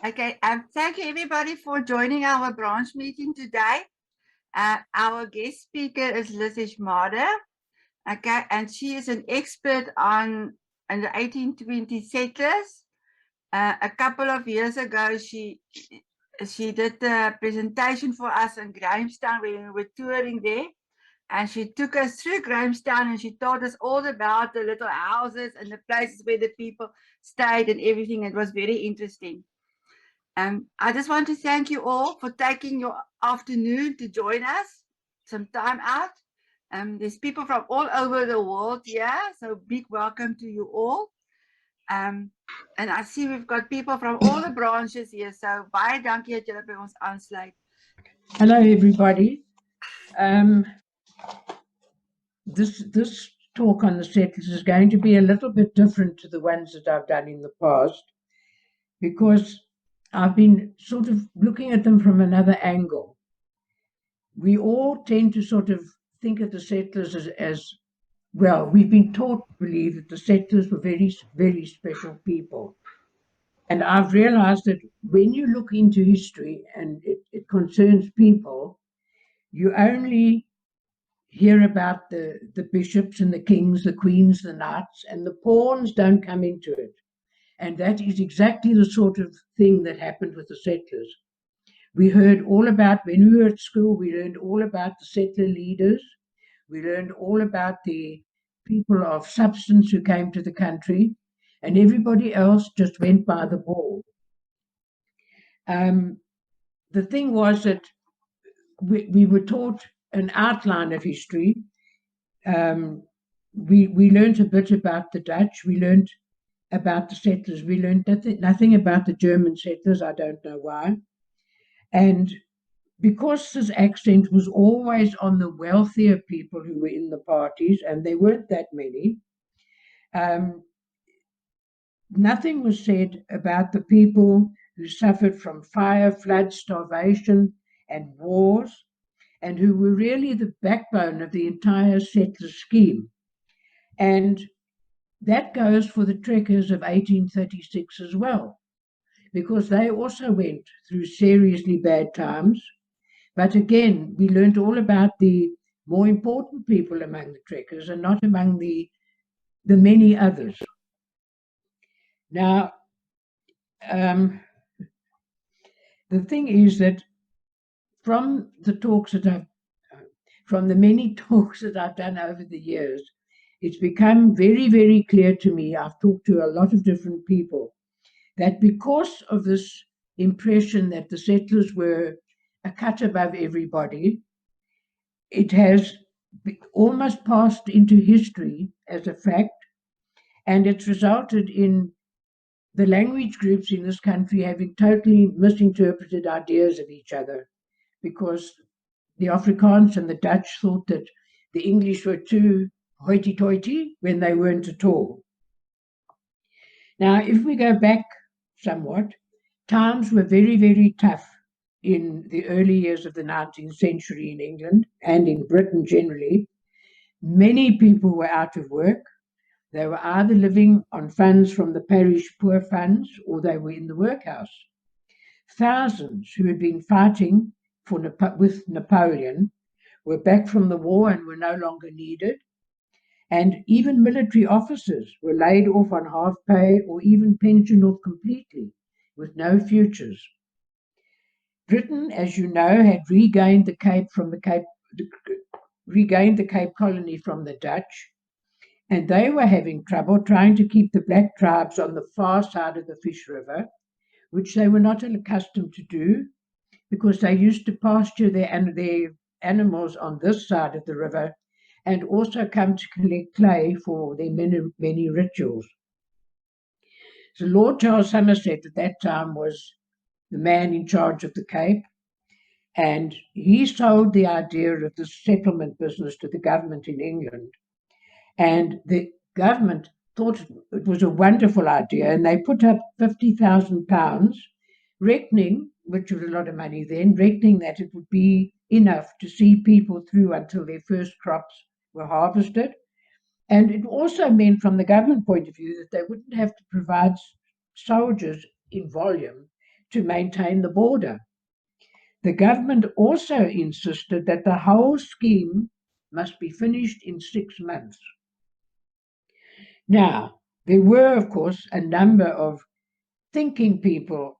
Okay, thank you everybody for joining our branch meeting today. Our guest speaker is Liz Eshmade, okay, and she is an expert on the 1820 settlers. A couple of years ago, she did a presentation for us in Grahamstown when we were touring there. And she took us through Grahamstown and she taught us all about the little houses and the places where the people stayed and everything. It was very interesting. I just want to thank you all for taking your afternoon to join us, some time out. There's people from all over the world here, so big welcome to you all. And I see we've got people from all the branches here, so baie dankie dat julle by ons aansluit. Hello, everybody. This talk on the settlers is going to be a little bit different to the ones that I've done in the past, because I've been sort of looking at them from another angle. We all tend to sort of think of the settlers as well, we've been taught to believe that the settlers were very, very special people. And I've realized that when you look into history and it concerns people, you only hear about the bishops and the kings, the queens, the knights, and the pawns don't come into it. And that is exactly the sort of thing that happened with the settlers. We heard all about, when we were at school, we learned all about the settler leaders. We learned all about the people of substance who came to the country, and everybody else just went by the ball. The thing was that we were taught an outline of history. We learned a bit about the Dutch. We learned about the settlers. We learned nothing about the German settlers. I don't know why. And because this accent was always on the wealthier people who were in the parties, and there weren't that many, nothing was said about the people who suffered from fire, flood, starvation, and wars, and who were really the backbone of the entire settler scheme. And that goes for the trekkers of 1836 as well, because they also went through seriously bad times. But again, we learned all about the more important people among the trekkers and not among the many others. Now, the thing is that from the many talks that I've done over the years, it's become very, very clear to me, I've talked to a lot of different people, that because of this impression that the settlers were a cut above everybody, it has almost passed into history as a fact, and it's resulted in the language groups in this country having totally misinterpreted ideas of each other, because the Afrikaans and the Dutch thought that the English were too hoity-toity when they weren't at all. Now, if we go back somewhat, times were very, very tough in the early years of the 19th century in England and in Britain generally. Many people were out of work. They were either living on funds from the parish poor funds, or they were in the workhouse. Thousands who had been fighting with Napoleon were back from the war and were no longer needed. And even military officers were laid off on half pay or even pensioned off completely with no futures. Britain, as you know, had regained the Cape Colony from the Dutch, and they were having trouble trying to keep the black tribes on the far side of the Fish River, which they were not accustomed to do, because they used to pasture their animals on this side of the river and also come to collect clay for their many rituals. So Lord Charles Somerset at that time was the man in charge of the Cape, and he sold the idea of the settlement business to the government in England. And the government thought it was a wonderful idea, and they put up £50,000, reckoning, which was a lot of money then, reckoning that it would be enough to see people through until their first crops were harvested. And it also meant, from the government point of view, that they wouldn't have to provide soldiers in volume to maintain the border. The government also insisted that the whole scheme must be finished in 6 months. Now, there were, of course, a number of thinking people,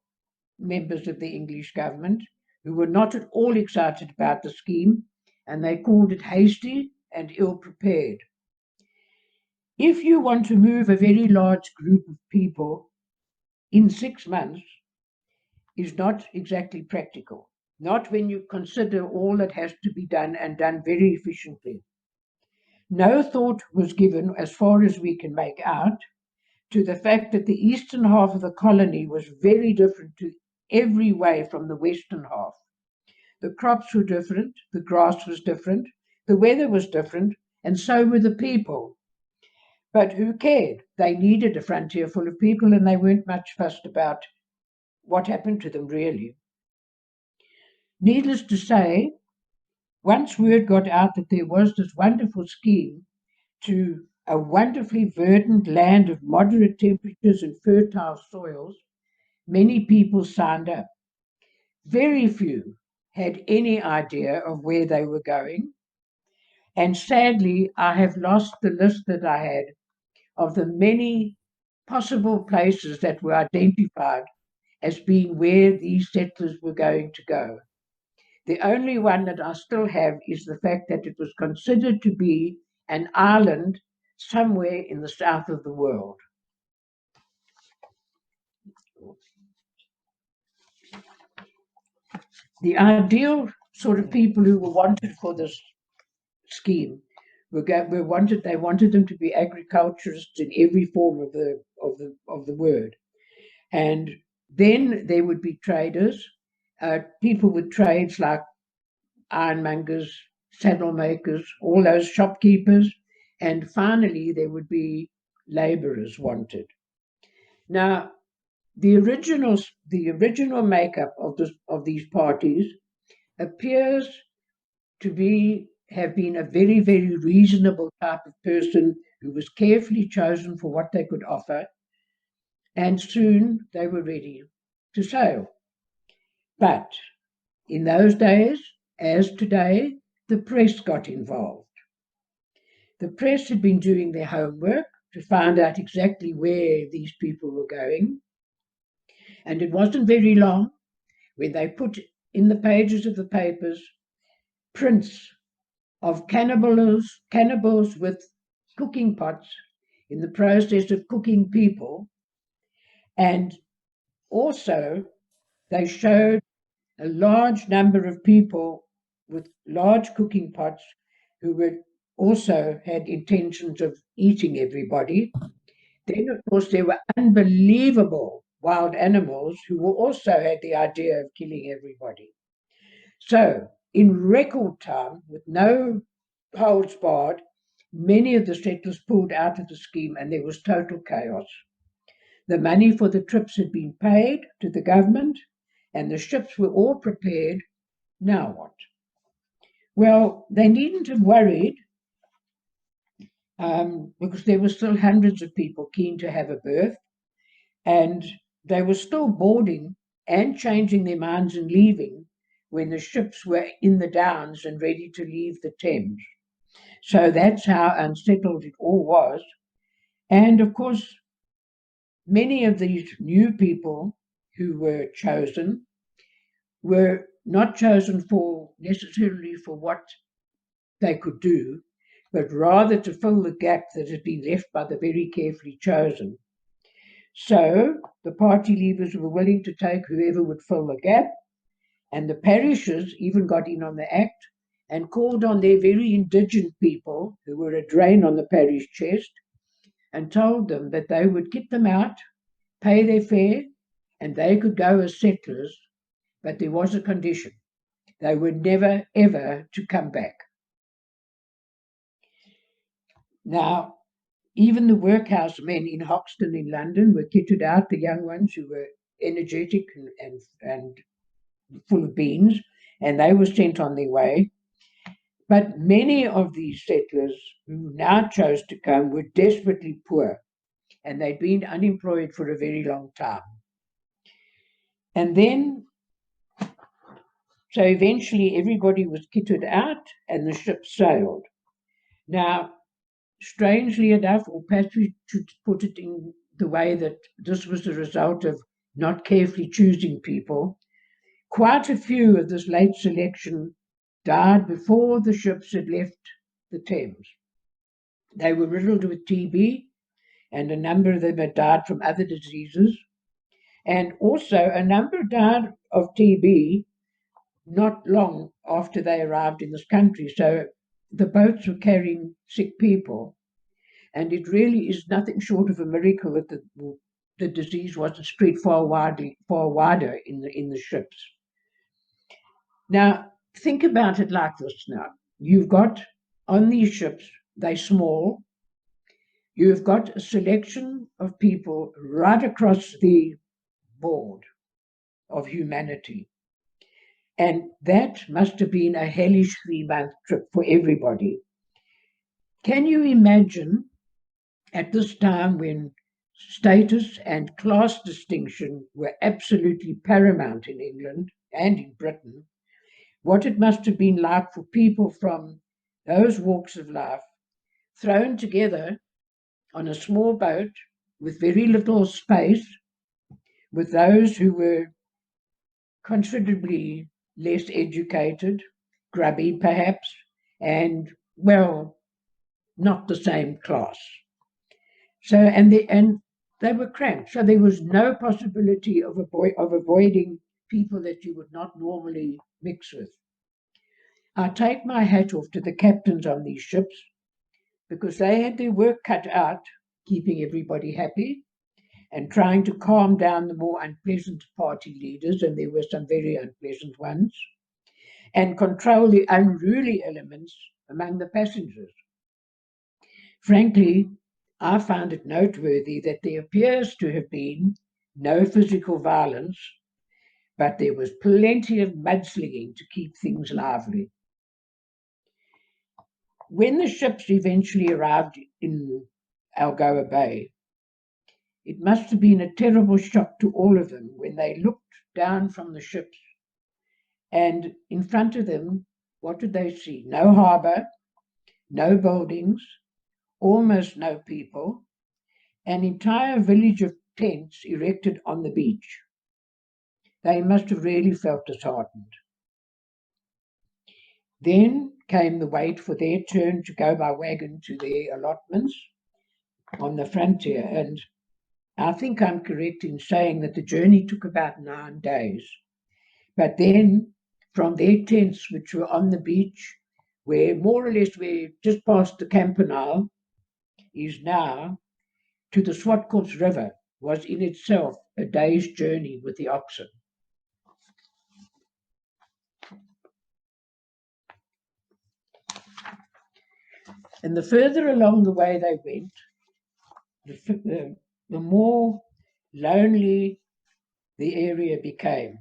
members of the English government, who were not at all excited about the scheme, and they called it hasty and ill-prepared. If you want to move a very large group of people in 6 months, is not exactly practical, not when you consider all that has to be done and done very efficiently. No thought was given, as far as we can make out, to the fact that the eastern half of the colony was very different to every way from the western half. The crops were different, the grass was different, the weather was different, and so were the people. But who cared? They needed a frontier full of people, and they weren't much fussed about what happened to them, really. Needless to say, once word got out that there was this wonderful scheme to a wonderfully verdant land of moderate temperatures and fertile soils, many people signed up. Very few had any idea of where they were going. And sadly, I have lost the list that I had of the many possible places that were identified as being where these settlers were going to go. The only one that I still have is the fact that it was considered to be an island somewhere in the south of the world. The ideal sort of people who were wanted for this scheme were wanted. They wanted them to be agriculturists in every form of the word, and then there would be traders, people with trades like ironmongers, saddle makers, all those shopkeepers, and finally there would be labourers wanted. Now, the original makeup of these parties appears to have been a very, very reasonable type of person who was carefully chosen for what they could offer, and soon they were ready to sail. But in those days, as today, the press got involved. The press had been doing their homework to find out exactly where these people were going, and it wasn't very long when they put in the pages of the papers prints of cannibals with cooking pots in the process of cooking people, and also they showed a large number of people with large cooking pots who were also had intentions of eating everybody. Then, of course, there were unbelievable wild animals who also had the idea of killing everybody. So, in record time, with no holds barred, many of the settlers pulled out of the scheme and there was total chaos. The money for the trips had been paid to the government and the ships were all prepared. Now what? Well, they needn't have worried because there were still hundreds of people keen to have a berth, and they were still boarding and changing their minds and leaving when the ships were in the Downs and ready to leave the Thames. So that's how unsettled it all was. And of course, many of these new people who were chosen were not chosen for necessarily for what they could do, but rather to fill the gap that had been left by the very carefully chosen. So the party leaders were willing to take whoever would fill the gap, and the parishes even got in on the act and called on their very indigent people, who were a drain on the parish chest, and told them that they would kick them out, pay their fare, and they could go as settlers, but there was a condition. They were never, ever to come back. Now, even the workhouse men in Hoxton in London were kitted out, the young ones who were energetic and full of beans, and they were sent on their way. But many of these settlers who now chose to come were desperately poor, and they'd been unemployed for a very long time. And then, so eventually everybody was kitted out and the ship sailed. Now, strangely enough, or perhaps we should put it in the way that this was the result of not carefully choosing people, quite a few of this late selection died before the ships had left the Thames. They were riddled with TB, and a number of them had died from other diseases. And also, a number died of TB not long after they arrived in this country. So the boats were carrying sick people. And it really is nothing short of a miracle that the disease wasn't spread far wider in the ships. Now, think about it like this now. You've got on these ships, they're small, you've got a selection of people right across the board of humanity. And that must have been a hellish 3-month trip for everybody. Can you imagine at this time when status and class distinction were absolutely paramount in England and in Britain, what it must have been like for people from those walks of life thrown together on a small boat with very little space, with those who were considerably less educated, grubby perhaps, and, well, not the same class. So, and they were cramped. So there was no possibility of avoiding people that you would not normally mix with. I take my hat off to the captains on these ships because they had their work cut out, keeping everybody happy and trying to calm down the more unpleasant party leaders, and there were some very unpleasant ones, and control the unruly elements among the passengers. Frankly, I found it noteworthy that there appears to have been no physical violence, but there was plenty of mudslinging to keep things lively. When the ships eventually arrived in Algoa Bay, it must have been a terrible shock to all of them when they looked down from the ships, and in front of them, what did they see? No harbour, no buildings, almost no people, an entire village of tents erected on the beach. They must have really felt disheartened. Then came the wait for their turn to go by wagon to their allotments on the frontier, and I think I'm correct in saying that the journey took about 9 days. But then from their tents, which were on the beach, where more or less we're just past the Campanile, is now, to the Swartkops River, was in itself a day's journey with the oxen. And the further along the way they went, the more lonely the area became.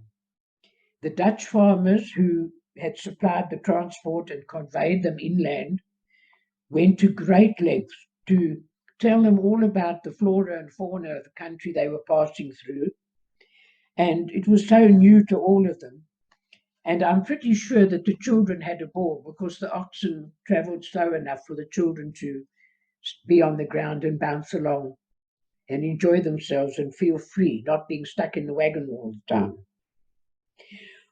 The Dutch farmers who had supplied the transport and conveyed them inland went to great lengths to tell them all about the flora and fauna of the country they were passing through. And it was so new to all of them. And I'm pretty sure that the children had a ball because the oxen travelled slow enough for the children to be on the ground and bounce along and enjoy themselves and feel free, not being stuck in the wagon all the time.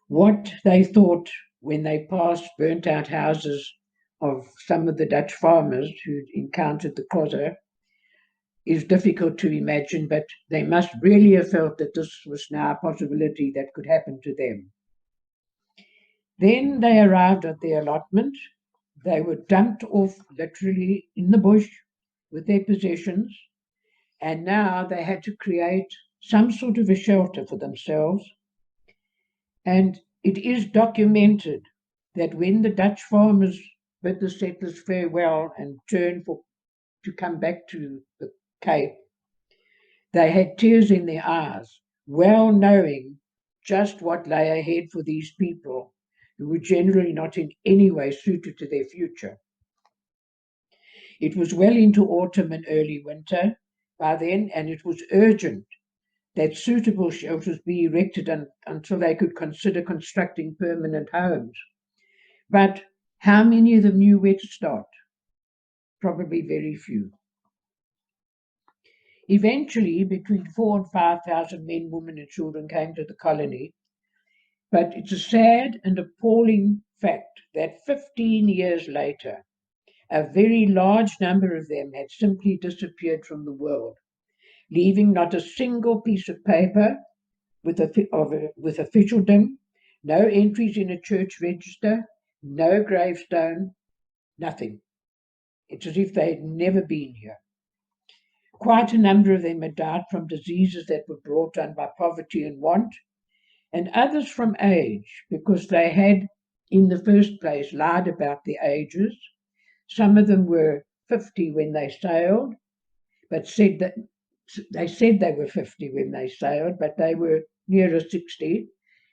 What they thought when they passed burnt out houses of some of the Dutch farmers who'd encountered the crozzer is difficult to imagine, but they must really have felt that this was now a possibility that could happen to them. Then they arrived at their allotment. They were dumped off literally in the bush with their possessions, and now they had to create some sort of a shelter for themselves. And it is documented that when the Dutch farmers bid the settlers farewell and turned to come back to the Cape, they had tears in their eyes, well knowing just what lay ahead for these people who were generally not in any way suited to their future. It was well into autumn and early winter by then, and it was urgent that suitable shelters be erected until they could consider constructing permanent homes. But how many of them knew where to start? Probably very few. Eventually, between 4,000 and 5,000 men, women, and children came to the colony. But it's a sad and appalling fact that 15 years later, a very large number of them had simply disappeared from the world, leaving not a single piece of paper with officialdom, no entries in a church register, no gravestone, nothing. It's as if they had never been here. Quite a number of them had died from diseases that were brought on by poverty and want, and others from age, because they had, in the first place, lied about their ages. Some of them were 50 when they sailed, but said they were 50 when they sailed, but they were nearer 60,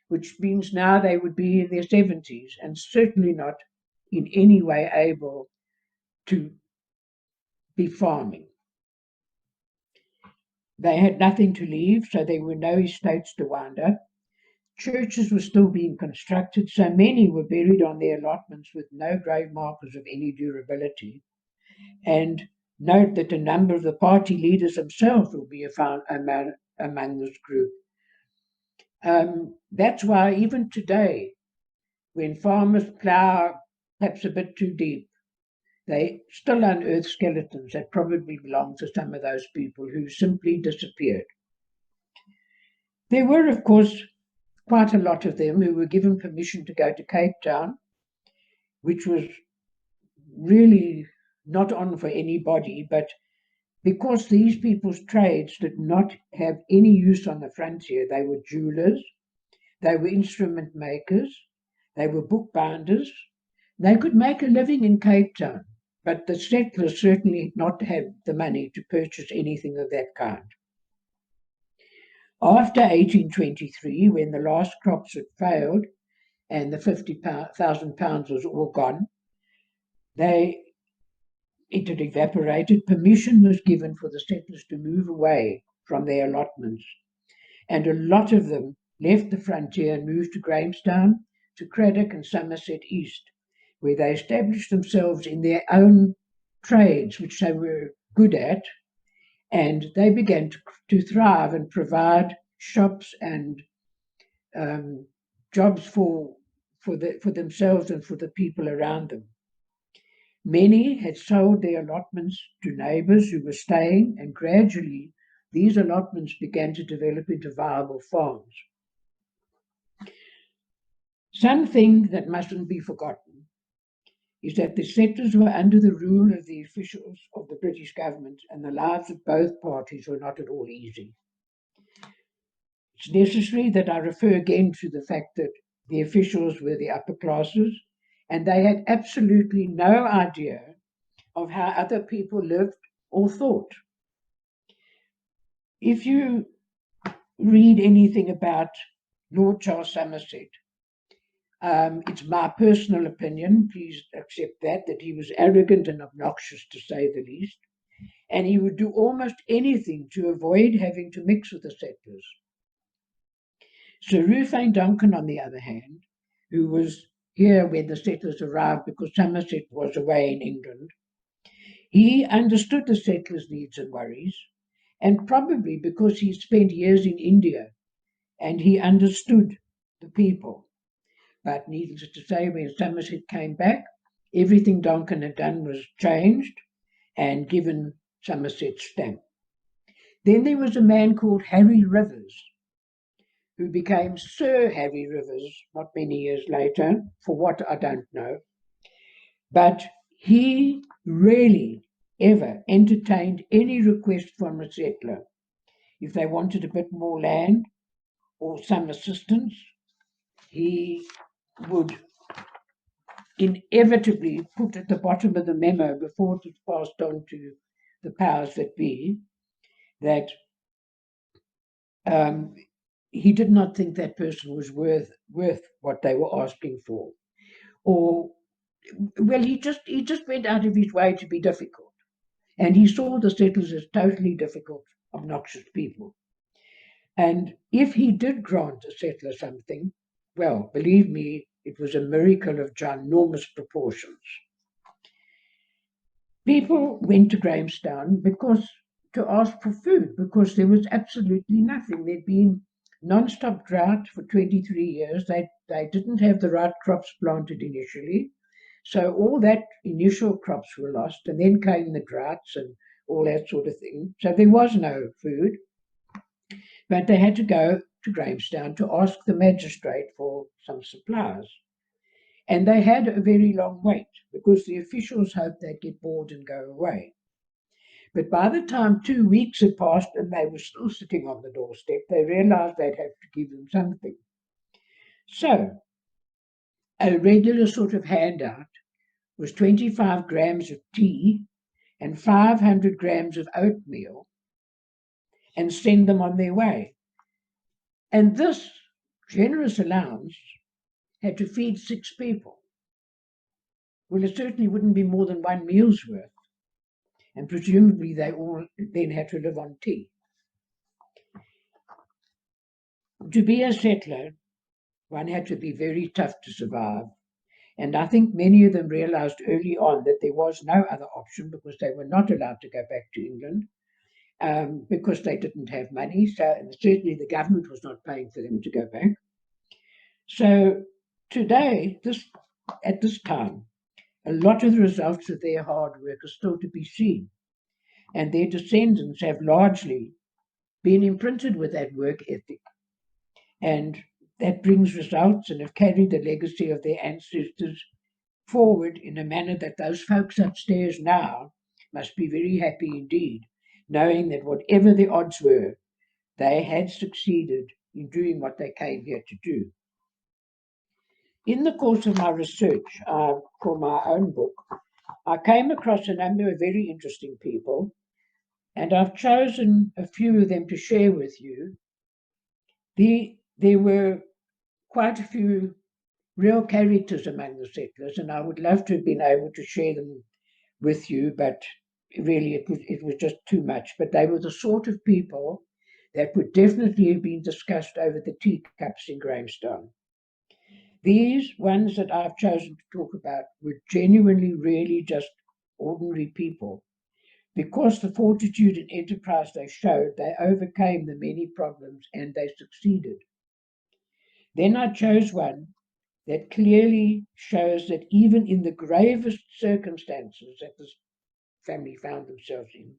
which means now they would be in their 70s and certainly not in any way able to be farming. They had nothing to leave, so there were no estates to wind up. Churches were still being constructed, so many were buried on their allotments with no grave markers of any durability. And note that a number of the party leaders themselves will be found among this group. That's why even today, when farmers plough perhaps a bit too deep, they still unearth skeletons that probably belong to some of those people who simply disappeared. There were, of course, quite a lot of them who were given permission to go to Cape Town, which was really not on for anybody, but because these people's trades did not have any use on the frontier. They were jewelers, they were instrument makers, they were bookbinders. They could make a living in Cape Town, but the settlers certainly did not have the money to purchase anything of that kind. After 1823, when the last crops had failed and the £50,000 was all gone, it had evaporated. Permission was given for the settlers to move away from their allotments. And a lot of them left the frontier and moved to Grahamstown, to Cradock and Somerset East, where they established themselves in their own trades, which they were good at, and they began to thrive and provide shops and jobs for themselves and for the people around them. Many had sold their allotments to neighbours who were staying, and gradually these allotments began to develop into viable farms. Something that mustn't be forgotten is that the settlers were under the rule of the officials of the British government, and the lives of both parties were not at all easy. It's necessary that I refer again to the fact that the officials were the upper classes, and they had absolutely no idea of how other people lived or thought. If you read anything about Lord Charles Somerset, it's my personal opinion, please accept that he was arrogant and obnoxious, to say the least, and he would do almost anything to avoid having to mix with the settlers. Sir Ruthven Duncan, on the other hand, who was here when the settlers arrived because Somerset was away in England, he understood the settlers' needs and worries, and probably because he spent years in India and he understood the people. But needless to say, when Somerset came back, everything Duncan had done was changed and given Somerset's stamp. Then there was a man called Harry Rivers, who became Sir Harry Rivers not many years later, for what I don't know. But he rarely ever entertained any request from a settler. If they wanted a bit more land or some assistance, he would inevitably put at the bottom of the memo before it was passed on to the powers that be that he did not think that person was worth what they were asking for, or well, he just went out of his way to be difficult, and he saw the settlers as totally difficult, obnoxious people. And if he did grant a settler something, well, believe me, it was a miracle of ginormous proportions. People went to Grahamstown to ask for food, because there was absolutely nothing. There'd been non-stop drought for 23 years. They didn't have the right crops planted initially. So all that initial crops were lost, and then came the droughts and all that sort of thing. So there was no food. But they had to go to Grahamstown to ask the magistrate for some supplies. And they had a very long wait, because the officials hoped they'd get bored and go away. But by the time 2 weeks had passed and they were still sitting on the doorstep, they realized they'd have to give them something. So a regular sort of handout was 25 grams of tea and 500 grams of oatmeal, and send them on their way. And this generous allowance had to feed 6 people. Well, it certainly wouldn't be more than 1 meal's worth. And presumably they all then had to live on tea. To be a settler, one had to be very tough to survive. And I think many of them realized early on that there was no other option, because they were not allowed to go back to England, because they didn't have money. So, and certainly the government was not paying for them to go back. So today, at this time, a lot of the results of their hard work are still to be seen. And their descendants have largely been imprinted with that work ethic. And that brings results, and have carried the legacy of their ancestors forward in a manner that those folks upstairs now must be very happy indeed, knowing that whatever the odds were, they had succeeded in doing what they came here to do. In the course of my research for my own book, I came across a number of very interesting people, and I've chosen a few of them to share with you. There were quite a few real characters among the settlers, and I would love to have been able to share them with you, but really it was just too much. But they were the sort of people that would definitely have been discussed over the teacups in Grahamstown. These ones that I've chosen to talk about were genuinely, really just ordinary people. Because the fortitude and enterprise they showed, they overcame the many problems and they succeeded. Then I chose one that clearly shows that even in the gravest circumstances that this family found themselves in,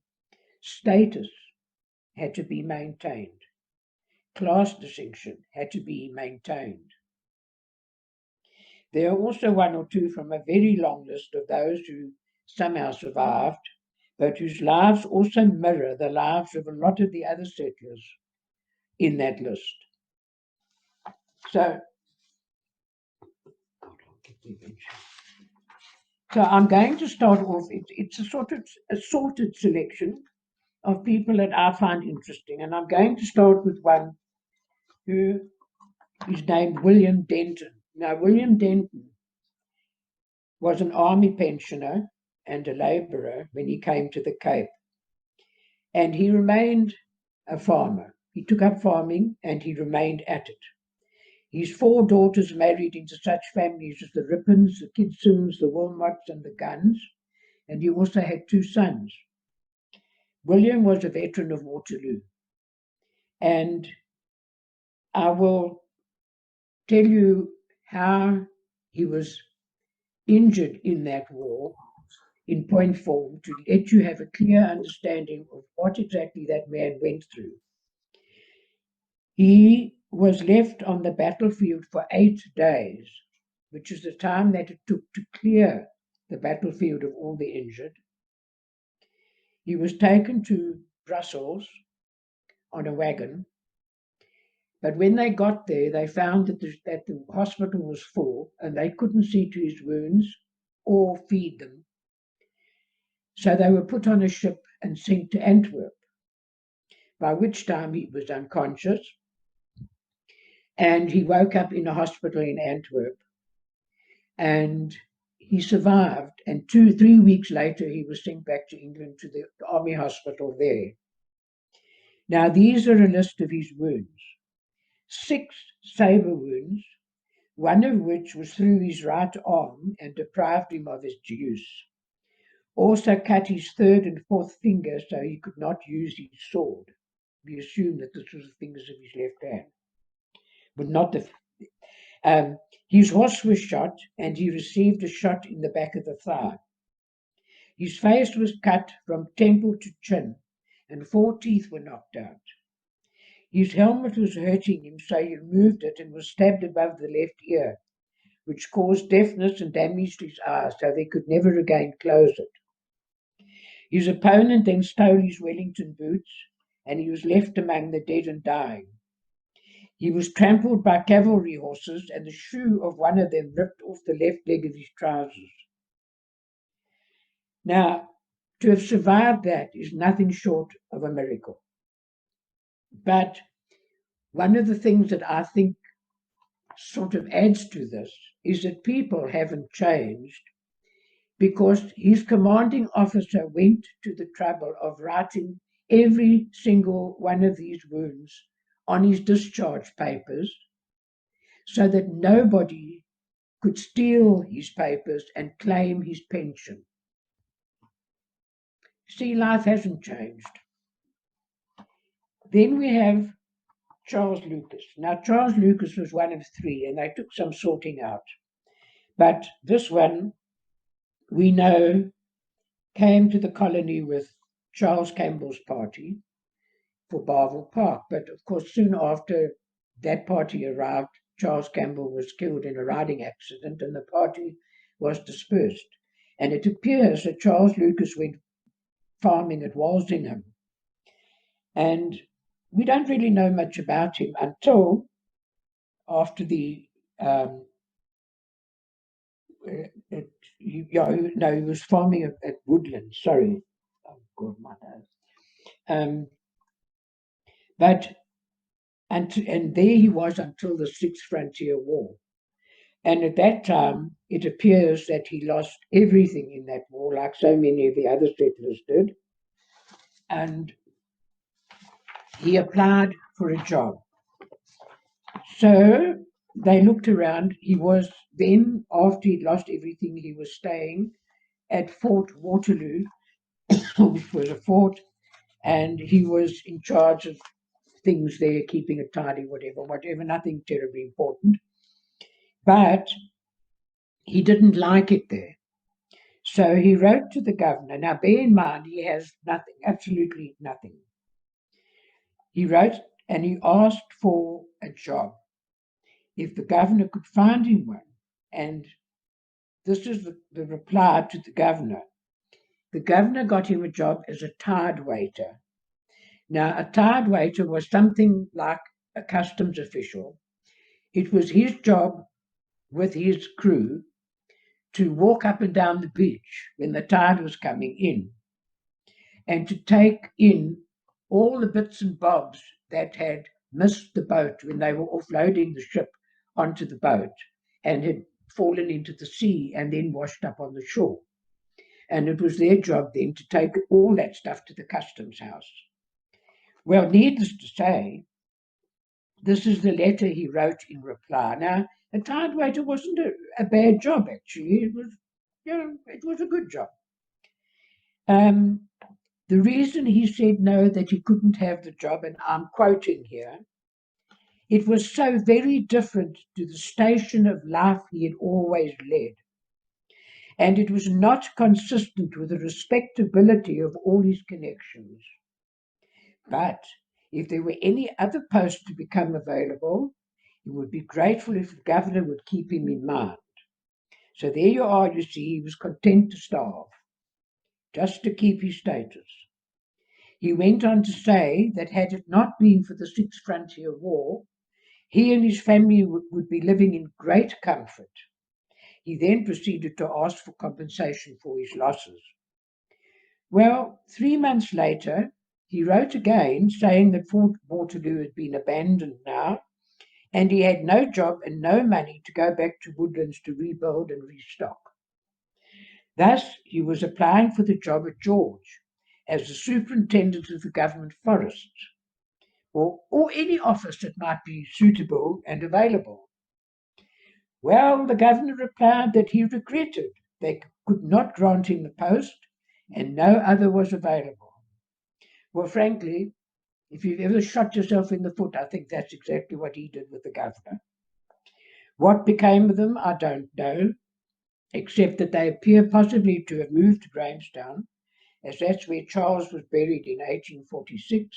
status had to be maintained. Class distinction had to be maintained. There are also one or two from a very long list of those who somehow survived, but whose lives also mirror the lives of a lot of the other settlers in that list. So I'm going to start off. It's a sort of a sorted selection of people that I find interesting, and I'm going to start with one who is named William Denton. Now, William Denton was an army pensioner and a labourer when he came to the Cape, and he remained a farmer. He took up farming and he remained at it. His 4 daughters married into such families as the Rippons, the Kidsons, the Wilmots, and the Guns, and he also had 2 sons. William was a veteran of Waterloo, and I will tell you how he was injured in that war in point form, to let you have a clear understanding of what exactly that man went through. He was left on the battlefield for 8 days, which is the time that it took to clear the battlefield of all the injured. He was taken to Brussels on a wagon, but when they got there, they found that the hospital was full and they couldn't see to his wounds or feed them. So they were put on a ship and sent to Antwerp, by which time he was unconscious, and he woke up in a hospital in Antwerp, and he survived. And 2-3 weeks later, he was sent back to England to the army hospital there. Now, these are a list of his wounds. 6 sabre wounds, one of which was through his right arm and deprived him of its use. Also cut his 3rd and 4th finger so he could not use his sword. We assume that this was the fingers of his left hand, but not the. His horse was shot, and he received a shot in the back of the thigh. His face was cut from temple to chin, and 4 teeth were knocked out. His helmet was hurting him, so he removed it and was stabbed above the left ear, which caused deafness and damaged his eyes, so they could never again close it. His opponent then stole his Wellington boots, and he was left among the dead and dying. He was trampled by cavalry horses, and the shoe of one of them ripped off the left leg of his trousers. Now, to have survived that is nothing short of a miracle. But one of the things that I think sort of adds to this is that people haven't changed, because his commanding officer went to the trouble of writing every single one of these wounds on his discharge papers so that nobody could steal his papers and claim his pension. See, life hasn't changed. Then we have Charles Lucas. Now, Charles Lucas was one of 3, and they took some sorting out. But this one, we know, came to the colony with Charles Campbell's party for Barville Park. But of course, soon after that party arrived, Charles Campbell was killed in a riding accident, and the party was dispersed. And it appears that Charles Lucas went farming at Walsingham. And we don't really know much about him until after the he was farming at Woodland. Sorry, oh God, my nose. And there he was until the 6th Frontier War. And at that time, it appears that he lost everything in that war, like so many of the other settlers did. And he applied for a job. So they looked around. He was then, after he'd lost everything, he was staying at Fort Waterloo, which was a fort, and he was in charge of things there, keeping it tidy, whatever, nothing terribly important. But he didn't like it there. So he wrote to the governor. Now, bear in mind, he has nothing, absolutely nothing. He wrote and he asked for a job, if the governor could find him one. And this is the reply to the governor. The governor got him a job as a tide waiter. Now, a tide waiter was something like a customs official. It was his job with his crew to walk up and down the beach when the tide was coming in, and to take in all the bits and bobs that had missed the boat when they were offloading the ship onto the boat and had fallen into the sea and then washed up on the shore. And it was their job then to take all that stuff to the customs house. Well, needless to say, this is the letter he wrote in reply. Now, a tide waiter wasn't a bad job, actually. It was a good job. The reason he said no, that he couldn't have the job, and I'm quoting here, it was so very different to the station of life he had always led, and it was not consistent with the respectability of all his connections. But if there were any other posts to become available, he would be grateful if the governor would keep him in mind. So there you are, you see, he was content to starve, just to keep his status. He went on to say that had it not been for the 6th Frontier War, he and his family would be living in great comfort. He then proceeded to ask for compensation for his losses. Well, 3 months later, he wrote again saying that Fort Waterloo had been abandoned now, and he had no job and no money to go back to Woodlands to rebuild and restock. Thus, he was applying for the job at George as the superintendent of the government forests. or any office that might be suitable and available. Well, the governor replied that he regretted they could not grant him the post and no other was available. Well, frankly, if you've ever shot yourself in the foot, I think that's exactly what he did with the governor. What became of them, I don't know, except that they appear possibly to have moved to Grahamstown, as that's where Charles was buried in 1846,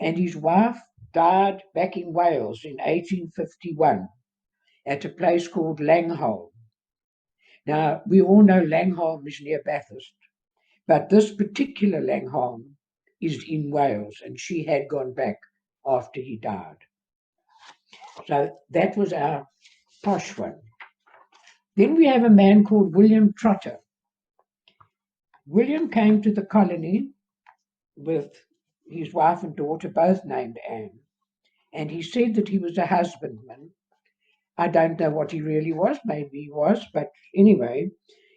and his wife died back in Wales in 1851 at a place called Langholm. Now, we all know Langholm is near Bathurst, but this particular Langholm is in Wales, and she had gone back after he died. So that was our posh one. Then we have a man called William Trotter. William came to the colony with his wife and daughter, both named Anne, and he said that he was a husbandman. I don't know what he really was, maybe he was, but anyway,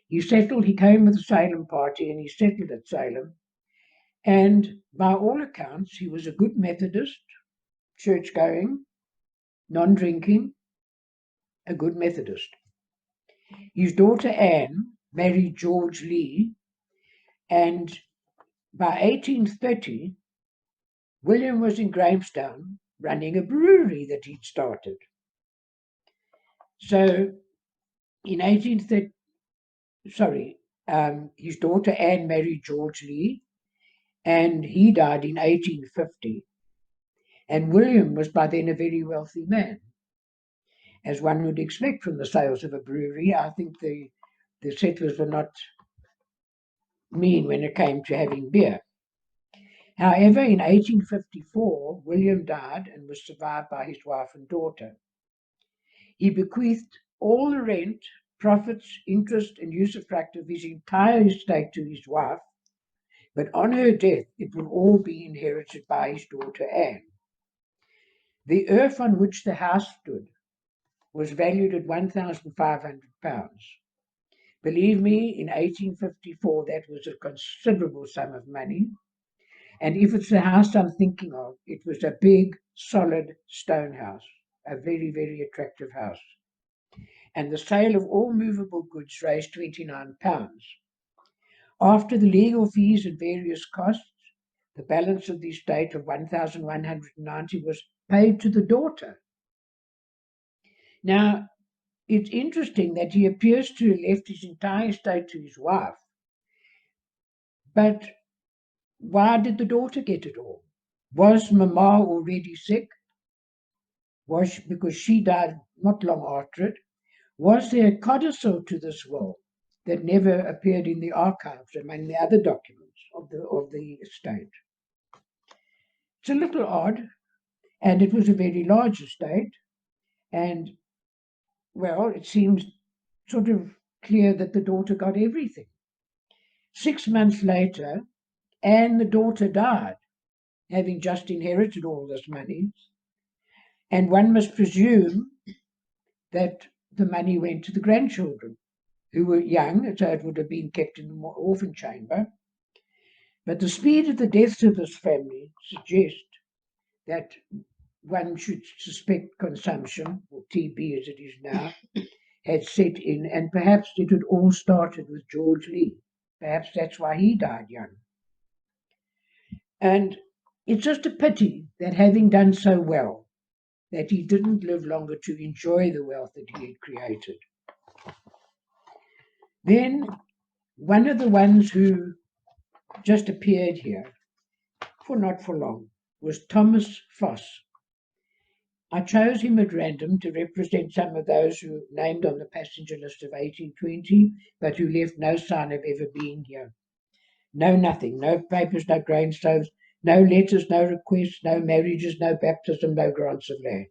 he came with the Salem party and he settled at Salem. And by all accounts, he was a good Methodist, church-going, non-drinking, a good Methodist. His daughter Anne married George Lee, and by 1830, William was in Grahamstown running a brewery that he'd started. So in 1830, his daughter Anne married George Lee, and he died in 1850. And William was by then a very wealthy man, as one would expect from the sales of a brewery. I think the settlers were not mean when it came to having beer. However, in 1854, William died and was survived by his wife and daughter. He bequeathed all the rent, profits, interest, and usufruct of his entire estate to his wife, but on her death, it will all be inherited by his daughter Anne. The earth on which the house stood was valued at £1,500. Believe me, in 1854, that was a considerable sum of money. And if it's the house I'm thinking of, it was a big, solid stone house, a very, very attractive house. And the sale of all movable goods raised £29. After the legal fees and various costs, the balance of the estate of 1,190 was paid to the daughter. Now, it's interesting that he appears to have left his entire estate to his wife, but why did the daughter get it all? Was Mama already sick? Was because she died not long after it? Was there a codicil to this will that never appeared in the archives among the other documents of the estate? It's a little odd, and it was a very large estate, and well, it seems sort of clear that the daughter got everything. 6 months later, Anne, the daughter, died, having just inherited all this money, and one must presume that the money went to the grandchildren, who were young, so it would have been kept in the orphan chamber. But the speed of the deaths of this family suggests that one should suspect consumption, or TB as it is now, had set in, and perhaps it had all started with George Lee. Perhaps that's why he died young. And it's just a pity that, having done so well, that he didn't live longer to enjoy the wealth that he had created. Then one of the ones who just appeared here, for not for long, was Thomas Foss. I chose him at random to represent some of those who named on the passenger list of 1820, but who left no sign of ever being here. No nothing, no papers, no grain stoves, no letters, no requests, no marriages, no baptism, no grants of land.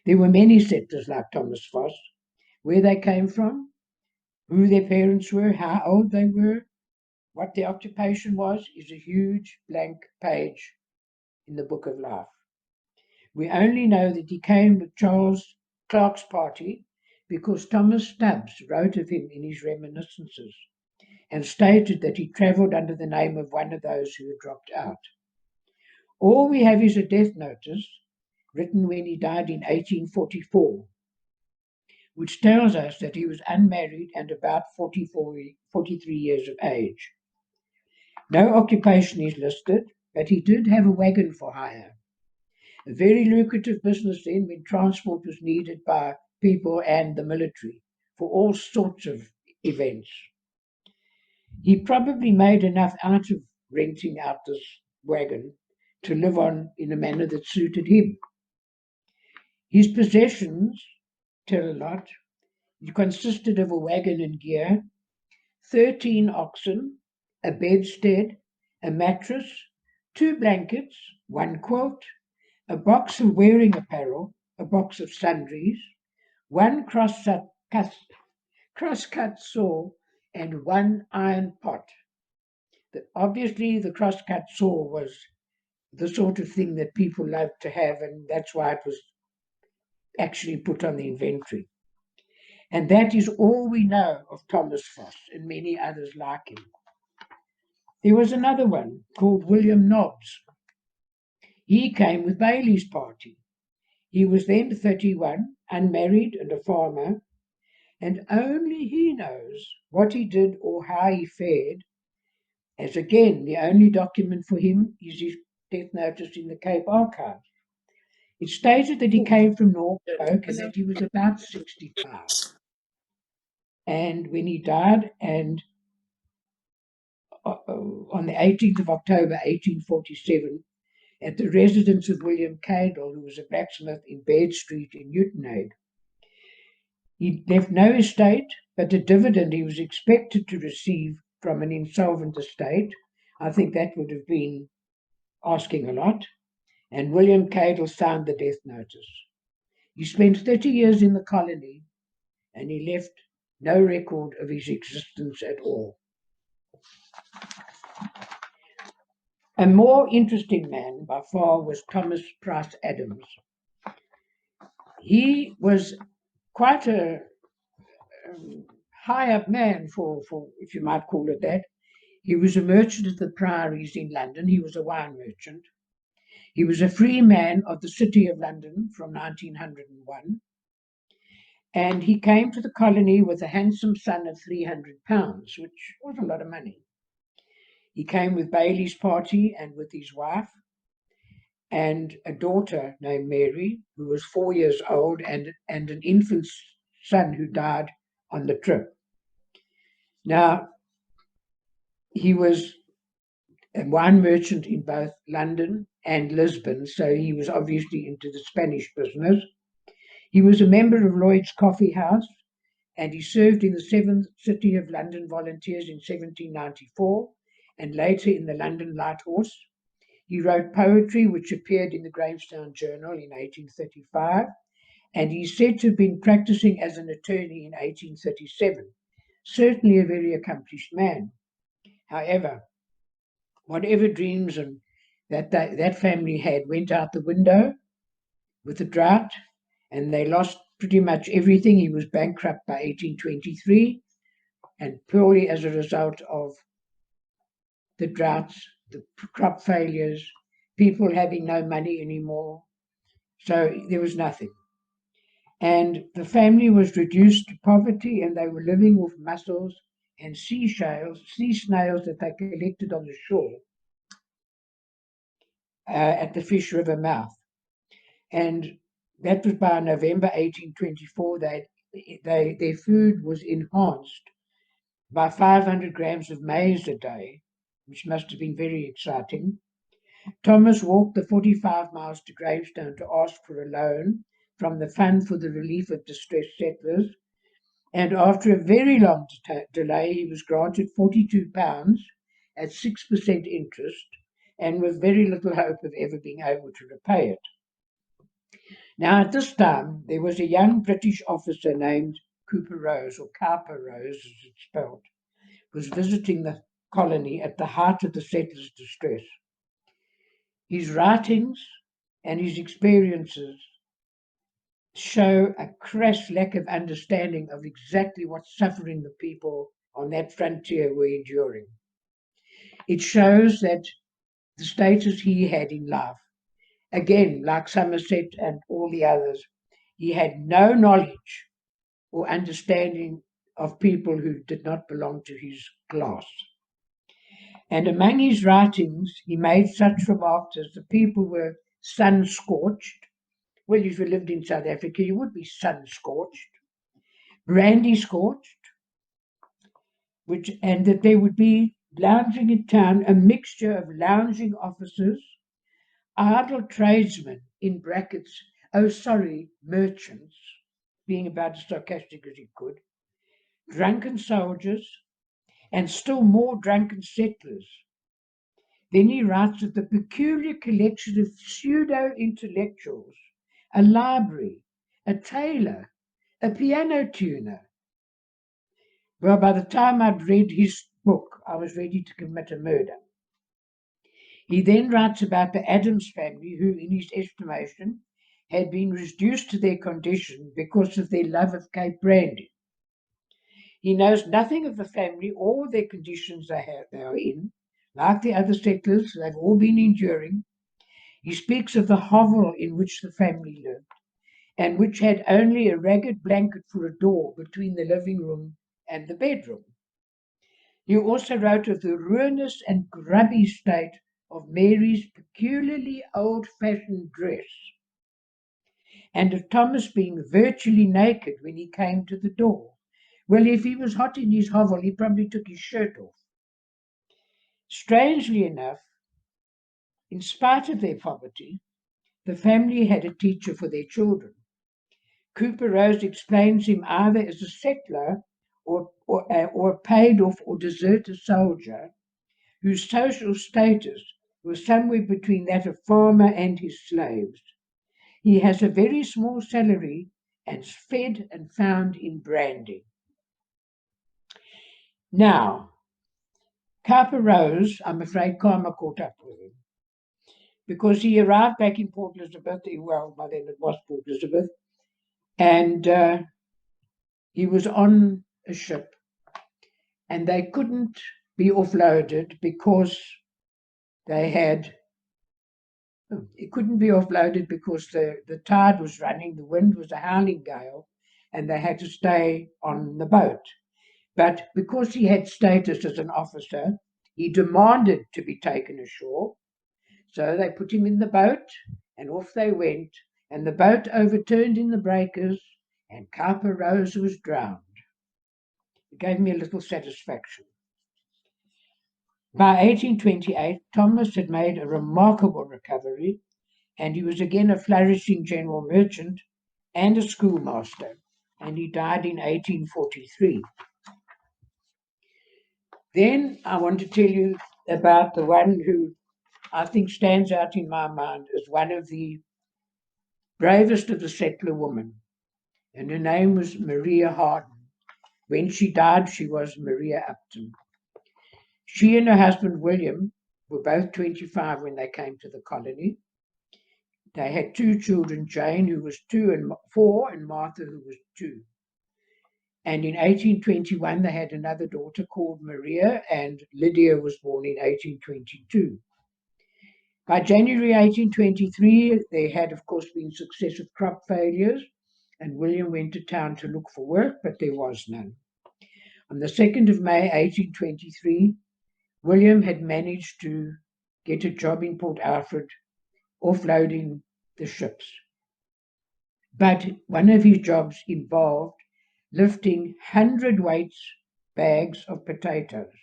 There were many settlers like Thomas Foss. Where they came from, who their parents were, how old they were, what their occupation was, is a huge blank page in the Book of Life. We only know that he came with Charles Clark's party because Thomas Stubbs wrote of him in his reminiscences and stated that he travelled under the name of one of those who had dropped out. All we have is a death notice written when he died in 1844, which tells us that he was unmarried and about 43 years of age. No occupation is listed, but he did have a wagon for hire. A very lucrative business then when transport was needed by people and the military for all sorts of events. He probably made enough out of renting out this wagon to live on in a manner that suited him. His possessions tell a lot. It consisted of a wagon and gear, 13 oxen, a bedstead, a mattress, 2 blankets, 1 quilt, a box of wearing apparel, a box of sundries, 1 cross-cut saw, and 1 iron pot. Obviously, the cross-cut saw was the sort of thing that people loved to have, and that's why it was actually put on the inventory. And that is all we know of Thomas Foss and many others like him. There was another one called William Nobbs. He came with Bailey's party. He was then 31, unmarried and a farmer, and only he knows what he did or how he fared, as again, the only document for him is his death notice in the Cape Archive. It stated that he came from Norfolk and that he was about 65. And when he died, and on the 18th of October, 1847, at the residence of William Cadle, who was a blacksmith in Baird Street in Newtonade. He left no estate, but a dividend he was expected to receive from an insolvent estate. I think that would have been asking a lot. And William Cadle signed the death notice. He spent 30 years in the colony, and he left no record of his existence at all. A more interesting man by far was Thomas Price Adams. He was quite a high-up man, for if you might call it that. He was a merchant at the Priories in London. He was a wine merchant. He was a free man of the City of London from 1901. And he came to the colony with a handsome sum of £300, which was a lot of money. He came with Bailey's party and with his wife and a daughter named Mary, who was 4 years old, and an infant son who died on the trip. Now, he was a wine merchant in both London and Lisbon, so he was obviously into the Spanish business. He was a member of Lloyd's Coffee House, and he served in the 7th City of London Volunteers in 1794, and later in the London Light Horse. He wrote poetry, which appeared in the Grahamstown Journal in 1835, and he's said to have been practicing as an attorney in 1837. Certainly a very accomplished man. However, whatever dreams and that family had went out the window with the drought, and they lost pretty much everything. He was bankrupt by 1823, and purely as a result of the droughts, the crop failures, people having no money anymore. So there was nothing. And the family was reduced to poverty, and they were living off mussels and sea snails that they collected on the shore at the Fish River mouth. And that was by November 1824. Their food was enhanced by 500 grams of maize a day, which must have been very exciting. Thomas walked the 45 miles to Grahamstown to ask for a loan from the Fund for the Relief of Distressed Settlers, and after a very long delay, he was granted £42 at 6% interest, and with very little hope of ever being able to repay it. Now, at this time, there was a young British officer named Cooper Rose, or Cowper Rose, as it's spelled, was visiting the colony at the height of the settlers' distress. His writings and his experiences show a crass lack of understanding of exactly what suffering the people on that frontier were enduring. It shows that the status he had in life. Again, like Somerset and all the others, he had no knowledge or understanding of people who did not belong to his class. And among his writings, he made such remarks as the people were sun-scorched. Well, if you lived in South Africa, you would be sun-scorched, brandy-scorched, and that there would be lounging in town a mixture of lounging officers, idle tradesmen, in brackets, merchants, being about as sarcastic as he could, drunken soldiers, and still more drunken settlers. Then he writes of the peculiar collection of pseudo-intellectuals, a library, a tailor, a piano tuner. Well, by the time I'd read his book, I was ready to commit a murder. He then writes about the Adams family, who, in his estimation, had been reduced to their condition because of their love of Cape brandy. He knows nothing of the family or their conditions they are in. Like the other settlers, they've all been enduring. He speaks of the hovel in which the family lived, and which had only a ragged blanket for a door between the living room and the bedroom. He also wrote of the ruinous and grubby state of Mary's peculiarly old-fashioned dress, and of Thomas being virtually naked when he came to the door. Well, if he was hot in his hovel, he probably took his shirt off. Strangely enough, in spite of their poverty, the family had a teacher for their children. Cooper Rose explains him either as a settler or a paid-off or deserter soldier whose social status was somewhere between that of farmer and his slaves. He has a very small salary and is fed and found in brandy. Now, Cooper Rose, I'm afraid karma caught up with him, because he arrived back in Port Elizabeth, well, by then it was Port Elizabeth, and he was on a ship, and they couldn't be offloaded because it couldn't be offloaded because the tide was running, the wind was a howling gale, and they had to stay on the boat. But because he had status as an officer, he demanded to be taken ashore. So they put him in the boat, and off they went, and the boat overturned in the breakers, and Cooper Rose was drowned. It gave me a little satisfaction. By 1828, Thomas had made a remarkable recovery, and he was again a flourishing general merchant and a schoolmaster, and he died in 1843. Then I want to tell you about the one who I think stands out in my mind as one of the bravest of the settler women, and her name was Maria Harden. When she died, she was Maria Upton. She and her husband William were both 25 when they came to the colony. They had two children, Jane, who was 4, and Martha, who was 2. And in 1821, they had another daughter called Maria, and Lydia was born in 1822. By January 1823, there had, of course, been successive crop failures, and William went to town to look for work, but there was none. On the 2nd of May, 1823, William had managed to get a job in Port Alfred, offloading the ships. But one of his jobs involved lifting 100-weight bags of potatoes.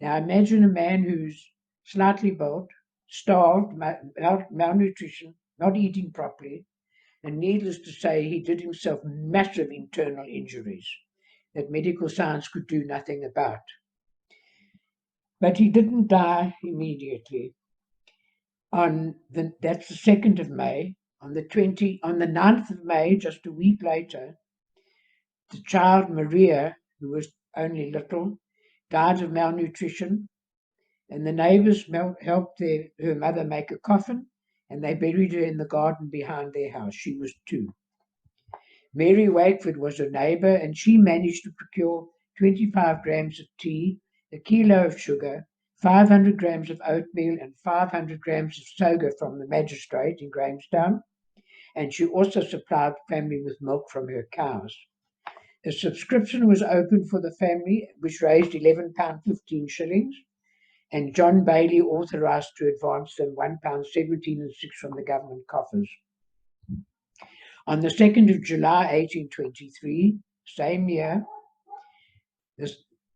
Now imagine a man who's slightly built, starved, malnutrition, not eating properly, and needless to say, he did himself massive internal injuries that medical science could do nothing about. But he didn't die immediately. That's the 2nd of May. On the 9th of May, just a week later, the child Maria, who was only little, died of malnutrition, and the neighbors helped her mother make a coffin, and they buried her in the garden behind their house. She was 2. Mary Wakeford was a neighbor, and she managed to procure 25 grams of tea, a kilo of sugar, 500 grams of oatmeal and 500 grams of soga from the magistrate in Grahamstown, and she also supplied the family with milk from her cows. A subscription was opened for the family, which raised £11.15, and John Bailey authorised to advance them £1.17 from the government coffers. On the 2nd of July 1823, same year,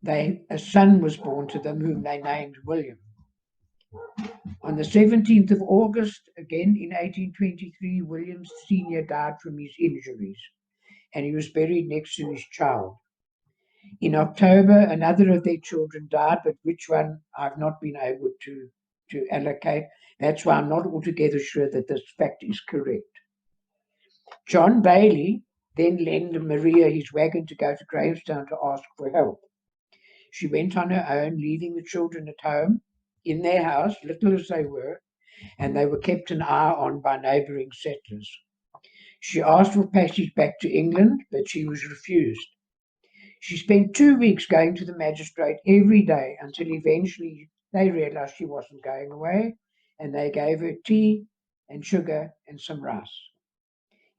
a son was born to them whom they named William. On the 17th of August, again in 1823, William Sr. died from his injuries, and he was buried next to his child. In October, another of their children died, but which one I've not been able to allocate. That's why I'm not altogether sure that this fact is correct. John Bailey then lent Maria his wagon to go to Grahamstown to ask for help. She went on her own, leaving the children at home, in their house, little as they were, and they were kept an eye on by neighbouring settlers. She asked for passage back to England, but she was refused. She spent 2 weeks going to the magistrate every day until eventually they realised she wasn't going away, and they gave her tea and sugar and some rice.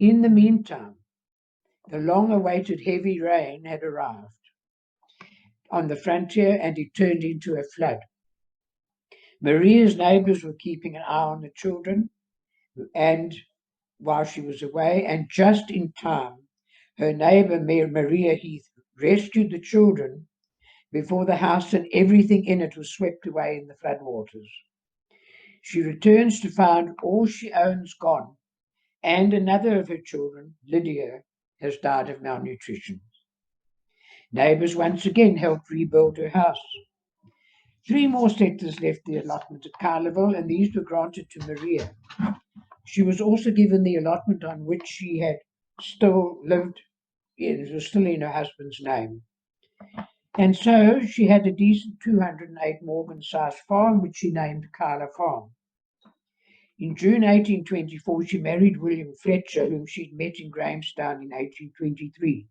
In the meantime, the long-awaited heavy rain had arrived on the frontier, and it turned into a flood. Maria's neighbours were keeping an eye on the children, and while she was away, and just in time, her neighbour Maria Heath rescued the children before the house and everything in it was swept away in the floodwaters. She returns to find all she owns gone, and another of her children, Lydia, has died of malnutrition. Neighbours once again helped rebuild her house. 3 more settlers left the allotment at Carnival, and these were granted to Maria. She was also given the allotment on which she had still lived. It was still in her husband's name. And so she had a decent 208 Morgan-sized farm, which she named Carla Farm. In June 1824, she married William Fletcher, whom she'd met in Grahamstown in 1823.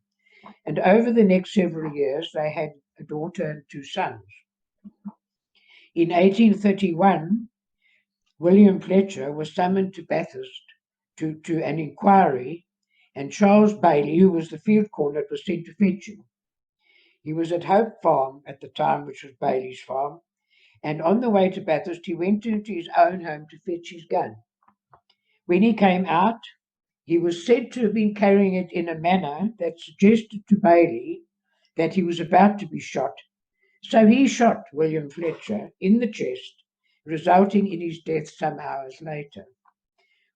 And over the next several years, they had a daughter and 2 sons. In 1831, William Fletcher was summoned to Bathurst to an inquiry, and Charles Bailey, who was the field cornet, was sent to fetch him. He was at Hope Farm at the time, which was Bailey's farm, and on the way to Bathurst, he went into his own home to fetch his gun. When he came out, he was said to have been carrying it in a manner that suggested to Bailey that he was about to be shot. So he shot William Fletcher in the chest, resulting in his death some hours later,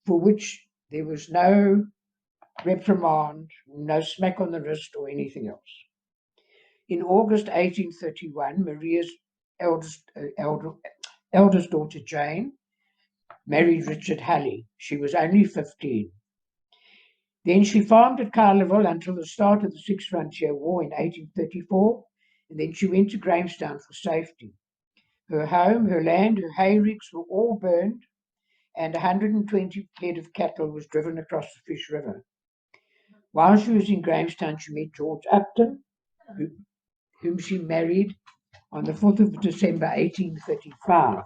for which there was no reprimand, no smack on the wrist or anything else. In August 1831, Maria's eldest daughter, Jane, married Richard Halley. She was only 15. Then she farmed at Carnival until the start of the Six Frontier War in 1834, and then she went to Grahamstown for safety. Her home, her land, her hayricks were all burned, and 120 head of cattle was driven across the Fish River. While she was in Grahamstown, she met George Upton, whom she married on the 4th of December 1835.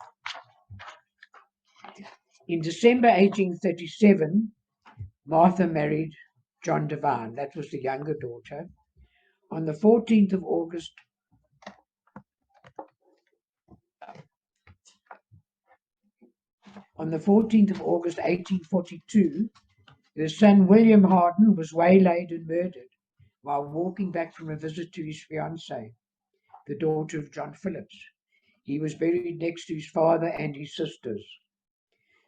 In December 1837, Martha married John Devine. That was the younger daughter. On the 14th of August, on the 14th of August 1842, her son William Harden was waylaid and murdered while walking back from a visit to his fiancée, the daughter of John Phillips. He was buried next to his father and his sisters.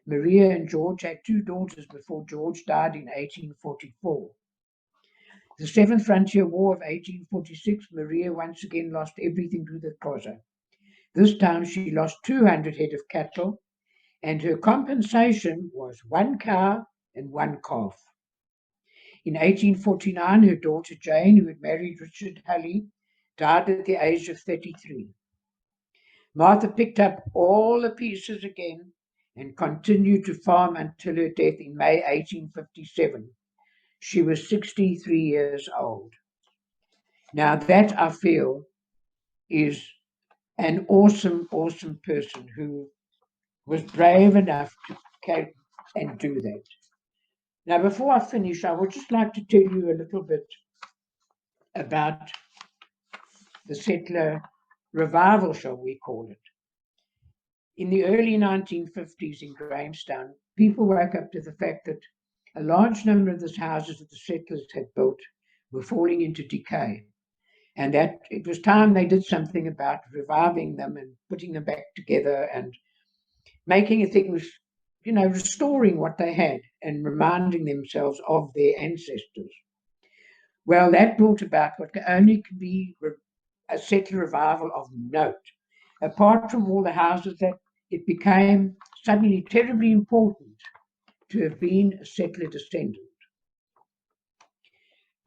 Maria and George had 2 daughters before George died in 1844. The Seventh Frontier War of 1846, Maria once again lost everything to the Xhosa. This time she lost 200 head of cattle, and her compensation was 1 cow and 1 calf. In 1849, her daughter Jane, who had married Richard Halley, died at the age of 33. Martha picked up all the pieces again and continued to farm until her death in May 1857. She was 63 years old. Now that, I feel, is an awesome, awesome person who was brave enough to come and do that. Now, before I finish, I would just like to tell you a little bit about the settler revival, shall we call it. In the early 1950s in Grahamstown, people woke up to the fact that a large number of the houses that the settlers had built were falling into decay, and that it was time they did something about reviving them and putting them back together and making things, restoring what they had and reminding themselves of their ancestors. Well, that brought about what only could be a settler revival of note. Apart from all the houses that it became suddenly terribly important to have been a settler descendant.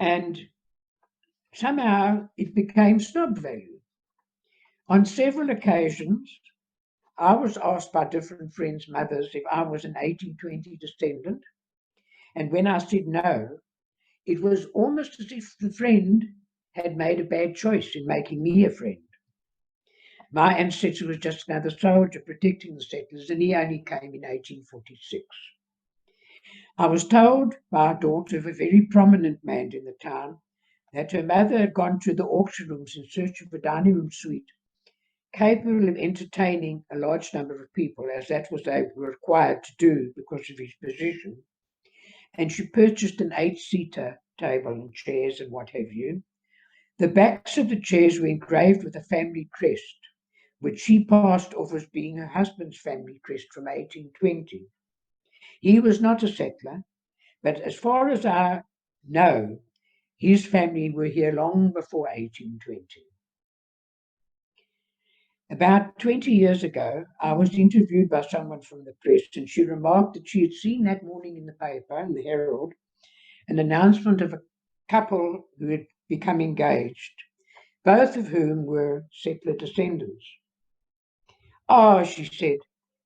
And somehow it became snob value. On several occasions, I was asked by different friends' mothers if I was an 1820 descendant. And when I said no, it was almost as if the friend had made a bad choice in making me a friend. My ancestor was just another soldier protecting the settlers, and he only came in 1846. I was told by a daughter of a very prominent man in the town that her mother had gone to the auction rooms in search of a dining room suite capable of entertaining a large number of people, as that was they were required to do because of his position. And she purchased an 8-seater table and chairs and what have you. The backs of the chairs were engraved with a family crest, which she passed off as being her husband's family crest from 1820. He was not a settler, but as far as I know, his family were here long before 1820. About 20 years ago, I was interviewed by someone from the press, and she remarked that she had seen that morning in the paper, in the Herald, an announcement of a couple who had become engaged, both of whom were settler descendants. "Oh," she said,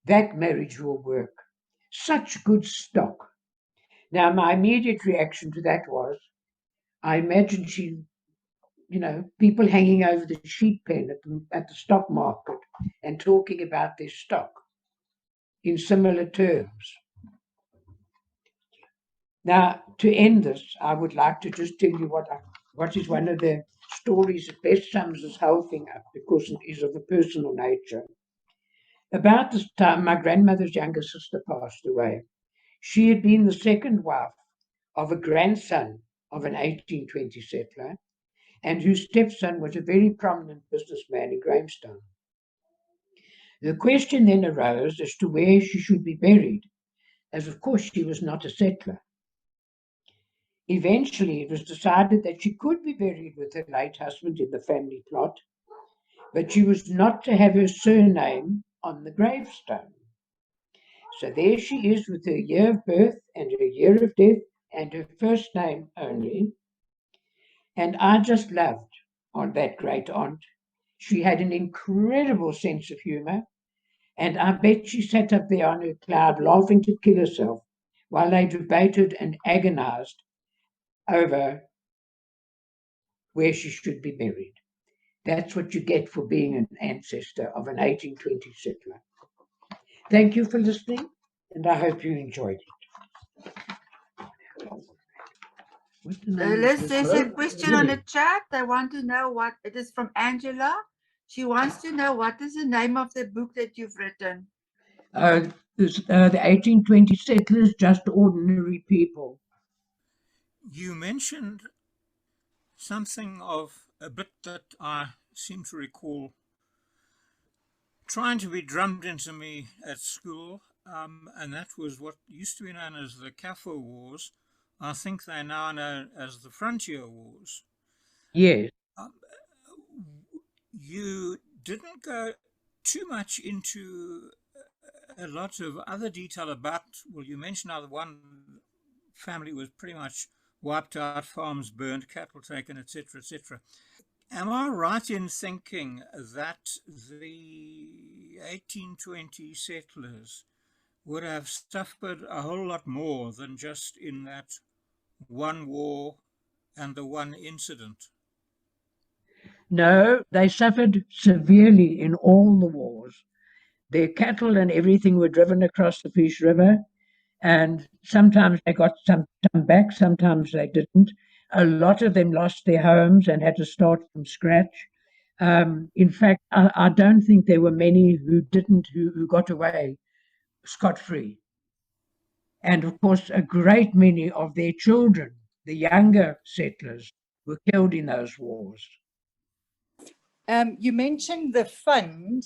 "that marriage will work. Such good stock." Now, my immediate reaction to that was, I imagined people hanging over the sheep pen at the stock market and talking about their stock in similar terms. Now, to end this, I would like to just tell you what is one of the stories that best sums this whole thing up because it is of a personal nature. About this time, my grandmother's younger sister passed away. She had been the second wife of a grandson of an 1820 settler, and whose stepson was a very prominent businessman in Grahamstown. The question then arose as to where she should be buried, as of course she was not a settler. Eventually, it was decided that she could be buried with her late husband in the family plot, but she was not to have her surname on the gravestone. So there she is with her year of birth and her year of death and her first name only. And I just loved on that great aunt. She had an incredible sense of humor, and I bet she sat up there on her cloud laughing to kill herself while they debated and agonized over where she should be buried. That's what you get for being an ancestor of an 1820 settler. Thank you for listening, and I hope you enjoyed it. What's the name of Liz, this there's a book? question on the Really? chat. They want to know what it is from Angela. She wants to know what is the name of the book that you've written. The 1820 settlers, just ordinary people. You mentioned something of a bit that I seem to recall trying to be drummed into me at school, and that was what used to be known as the Kaffir Wars. I think they're now known as the Frontier Wars. Yes. Um, you didn't go too much into a lot of other detail about, well, you mentioned how the one family was pretty much wiped out, farms burned, cattle taken, etc., etc. Am I right in thinking that the 1820 settlers would have suffered a whole lot more than just in that one war and the one incident? No, they suffered severely in all the wars. Their cattle and everything were driven across the Fish River, and sometimes they got some back, sometimes they didn't. A lot of them lost their homes and had to start from scratch. In fact, I don't think there were many who didn't, who got away scot-free. And of course, a great many of their children, the younger settlers, were killed in those wars. You mentioned the fund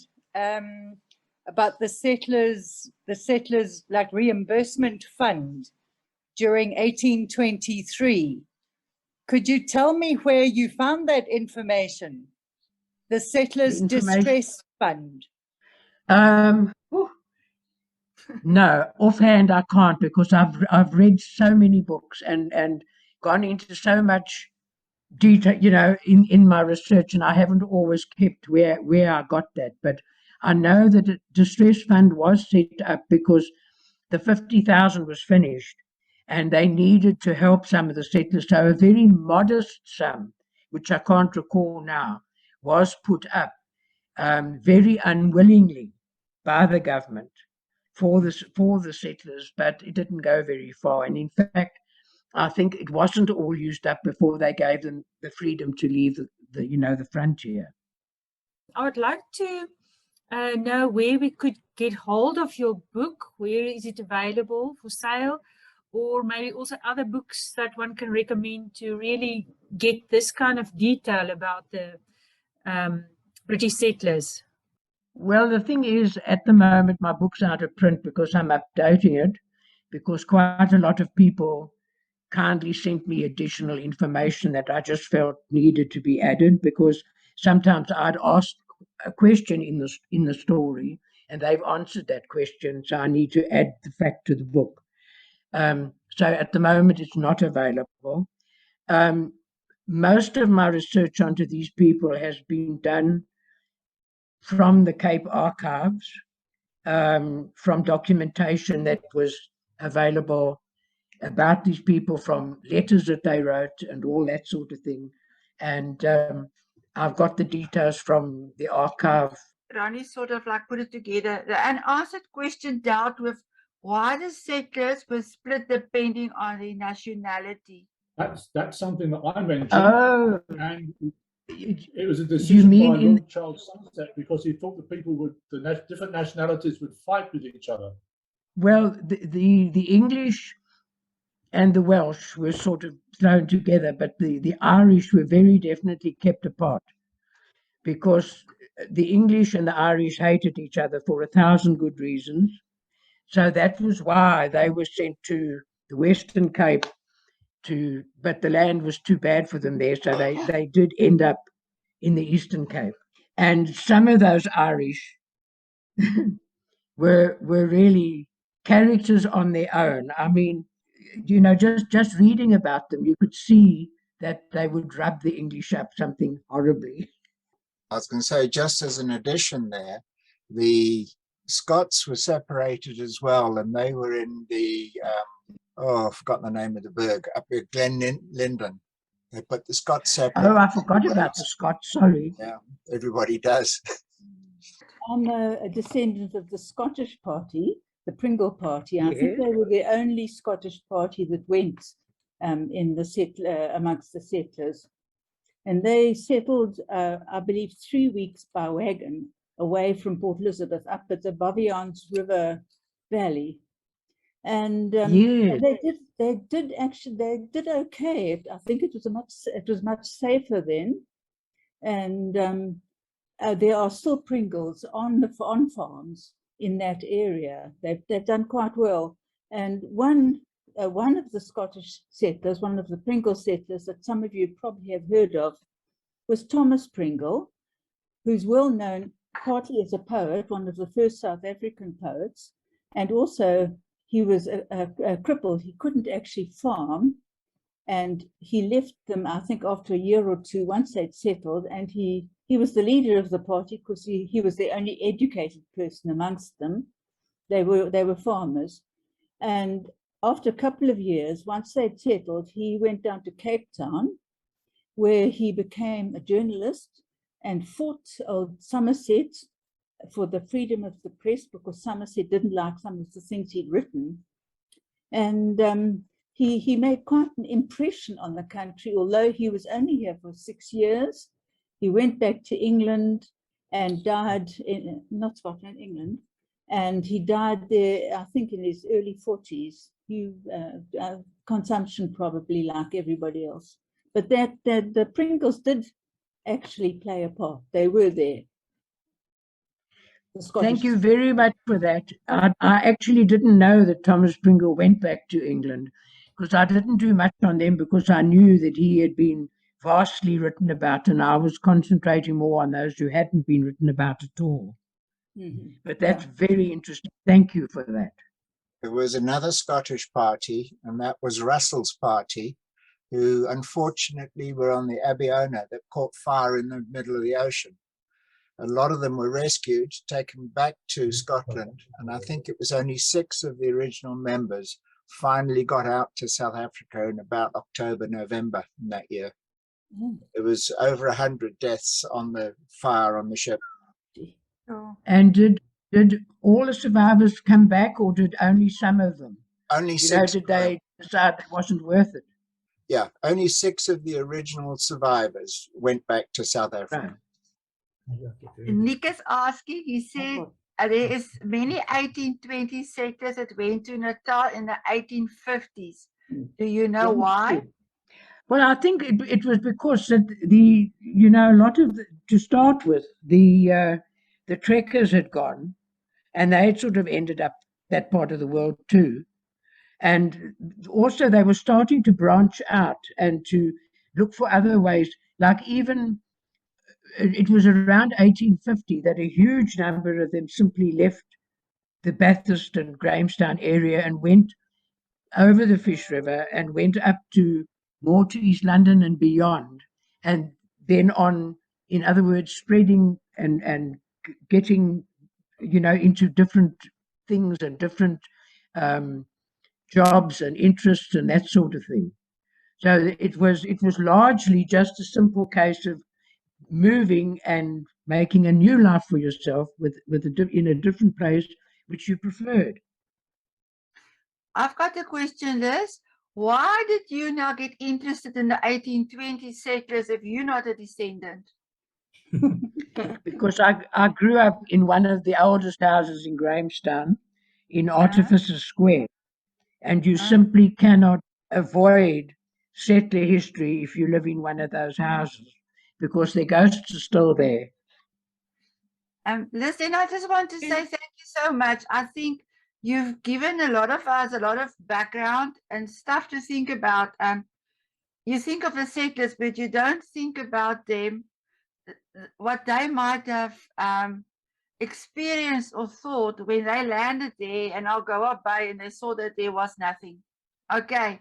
about the settlers like reimbursement fund during 1823. Could you tell me where you found that information? The Settlers Distress Fund. No, offhand I can't, because I've read so many books and gone into so much detail, you know, in my research, and I haven't always kept where I got that. But I know that a distress fund was set up because the 50,000 was finished, and they needed to help some of the settlers. So a very modest sum, which I can't recall now, was put up very unwillingly by the government for the settlers, but it didn't go very far. And in fact, I think it wasn't all used up before they gave them the freedom to leave the frontier. I would like to know where we could get hold of your book. Where is it available for sale? Or maybe also other books that one can recommend to really get this kind of detail about the British settlers. Well, the thing is, at the moment, my book's out of print because I'm updating it, because quite a lot of people kindly sent me additional information that I just felt needed to be added, because sometimes I'd ask a question in the story and they've answered that question, so I need to add the fact to the book. So at the moment it's not available. Most of my research onto these people has been done from the Cape Archives, from documentation that was available about these people, from letters that they wrote and all that sort of thing. And I've got the details from the archive. Ronnie sort of like put it together. The unanswered question dealt with why the settlers were split depending on their nationality. That's something that I mentioned. Oh, and it was a decision by Lord Charles Somerset, because he thought the different nationalities would fight with each other. Well, the English and the Welsh were sort of thrown together, but the Irish were very definitely kept apart, because the English and the Irish hated each other for 1,000 good reasons. So that was why they were sent to the Western Cape, but the land was too bad for them there, so they did end up in the Eastern Cape. And some of those Irish were really characters on their own. I mean, you know, just reading about them, you could see that they would rub the English up something horribly. I was going to say, just as an addition there, the Scots were separated as well, and they were in the, I've forgotten the name of the burg, up at Glen Linden. They put the Scots separate. Oh, I forgot about the Scots, sorry. Yeah, everybody does. I'm a descendant of the Scottish party, the Pringle party. I Yeah. think they were the only Scottish party that went in the amongst the settlers. And they settled, I believe, 3 weeks by wagon away from Port Elizabeth, up at the Bovians River Valley. And Yes. they did okay. I think it was much safer then. And there are still Pringles on farms in that area. They've done quite well. And one of the Scottish settlers, one of the Pringle settlers that some of you probably have heard of, was Thomas Pringle, who's well known partly as a poet, one of the first South African poets, and also he was a cripple. He couldn't actually farm, and he left them, I think, after a year or two, once they'd settled, and he was the leader of the party because he was the only educated person amongst them. They were farmers. And after a couple of years, once they'd settled, he went down to Cape Town, where he became a journalist and fought Somerset for the freedom of the press, because Somerset didn't like some of the things he'd written. And he made quite an impression on the country, although he was only here for 6 years. He went back to England and died in, not Scotland, England, and he died there, I think, in his early 40s. Consumption probably, like everybody else. But the Pringles did actually play a part. They were there. Thank you very much for that. I actually didn't know that Thomas Pringle went back to England, because I didn't do much on them, because I knew that he had been vastly written about, and I was concentrating more on those who hadn't been written about at all. But that's very interesting. Thank you for that. There was another Scottish party, and that was Russell's party, who unfortunately were on the Abiona that caught fire in the middle of the ocean. A lot of them were rescued, taken back to Scotland, and I think it was only 6 of the original members finally got out to South Africa in about October, November in that year. There was over 100 deaths on the fire on the ship. And did all the survivors come back, or did only some of them? Only 6. Did they decide it wasn't worth it? Yeah, only 6 of the original survivors went back to South Africa. Right. Nick is asking, he said, there is many 1820 settlers that went to Natal in the 1850s. Do you know why? Well, I think it was because that a lot of to start with, the trekkers had gone, and they had sort of ended up that part of the world too. And also they were starting to branch out and to look for other ways, like even it was around 1850 that a huge number of them simply left the Bathurst and Grahamstown area and went over the Fish River and went up more to East London and beyond, and then on, in other words, spreading and getting, into different things and different jobs and interests and that sort of thing. So it was largely just a simple case of moving and making a new life for yourself in a different place which you preferred. I've got a question, Liz. Why did you now get interested in the 1820 settlers if you're not a descendant? Because I grew up in one of the oldest houses in Grahamstown, in Artificers Square, and you simply cannot avoid settler history if you live in one of those houses, because their ghosts are still there. Liz, I just want to say thank you so much. I think you've given a lot of us a lot of background and stuff to think about. You think of the settlers, but you don't think about them, what they might have experienced or thought when they landed there and Algoa Bay and they saw that there was nothing. Okay.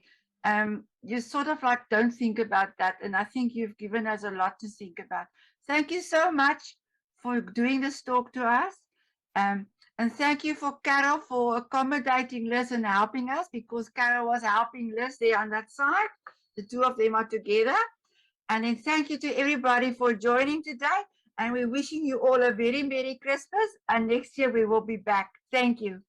You sort of like don't think about that. And I think you've given us a lot to think about. Thank you so much for doing this talk to us. And thank you for Carol for accommodating Liz and helping us, because Carol was helping Liz there on that side. The two of them are together. And then thank you to everybody for joining today. And we're wishing you all a very Merry Christmas. And next year we will be back. Thank you.